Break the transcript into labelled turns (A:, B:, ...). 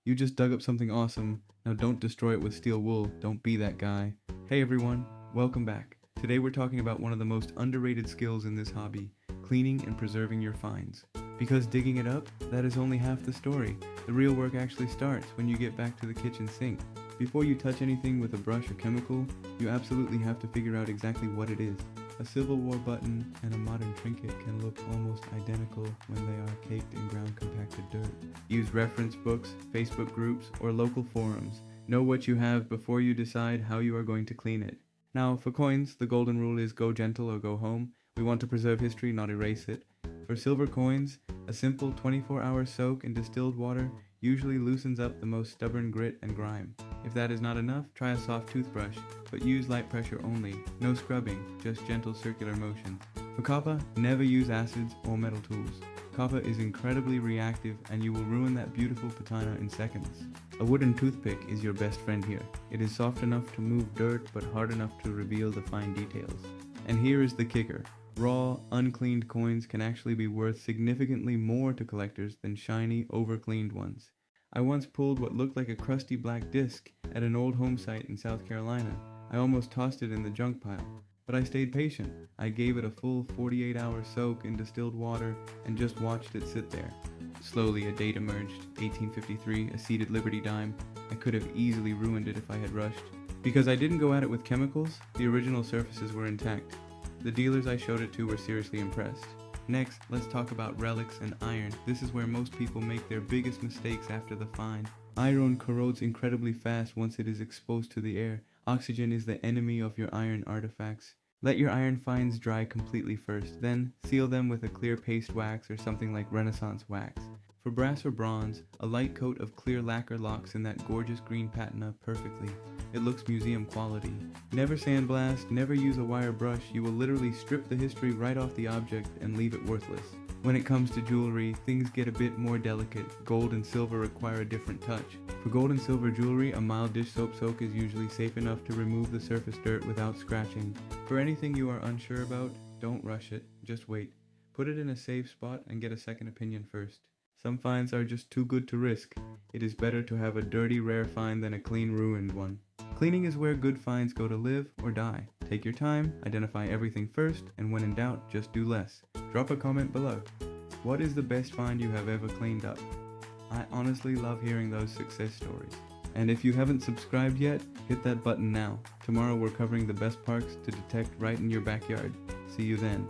A: You just dug up something awesome. Now don't destroy it with steel wool. Don't be that guy. Hey everyone, welcome back. Today we're talking about one of the most underrated skills in this hobby, cleaning and preserving your finds. Because digging it up, that is only half the story. The real work actually starts when you get back to the kitchen sink. Before you touch anything with a brush or chemical, you absolutely have to figure out exactly what it is. A Civil War button and a modern trinket can look almost identical when they are caked in ground compacted dirt. Use reference books, Facebook groups, or local forums. Know what you have before you decide how you are going to clean it. Now, for coins, the golden rule is go gentle or go home. We want to preserve history, not erase it. For silver coins, a simple 24-hour soak in distilled water usually loosens up the most stubborn grit and grime. If that is not enough, try a soft toothbrush, but use light pressure only. No scrubbing, just gentle circular motion. For copper, never use acids or metal tools. Copper is incredibly reactive and you will ruin that beautiful patina in seconds. A wooden toothpick is your best friend here. It is soft enough to move dirt but hard enough to reveal the fine details. And here is the kicker. Raw, uncleaned coins can actually be worth significantly more to collectors than shiny, overcleaned ones. I once pulled what looked like a crusty black disc at an old home site in South Carolina. I almost tossed it in the junk pile, but I stayed patient. I gave it a full 48-hour soak in distilled water and just watched it sit there. Slowly a date emerged, 1853, a seated Liberty dime. I could have easily ruined it if I had rushed. Because I didn't go at it with chemicals, the original surfaces were intact. The dealers I showed it to were seriously impressed. Next, let's talk about relics and iron. This is where most people make their biggest mistakes after the find. Iron corrodes incredibly fast once it is exposed to the air. Oxygen is the enemy of your iron artifacts. Let your iron finds dry completely first, then seal them with a clear paste wax or something like Renaissance wax. For brass or bronze, a light coat of clear lacquer locks in that gorgeous green patina perfectly. It looks museum quality. Never sandblast, never use a wire brush. You will literally strip the history right off the object and leave it worthless. When it comes to jewelry, things get a bit more delicate. Gold and silver require a different touch. For gold and silver jewelry, a mild dish soap soak is usually safe enough to remove the surface dirt without scratching. For anything you are unsure about, don't rush it, just wait. Put it in a safe spot and get a second opinion first. Some finds are just too good to risk. It is better to have a dirty, rare find than a clean, ruined one. Cleaning is where good finds go to live or die. Take your time, identify everything first, and when in doubt, just do less. Drop a comment below. What is the best find you have ever cleaned up? I honestly love hearing those success stories. And if you haven't subscribed yet, hit that button now. Tomorrow we're covering the best parks to detect right in your backyard. See you then.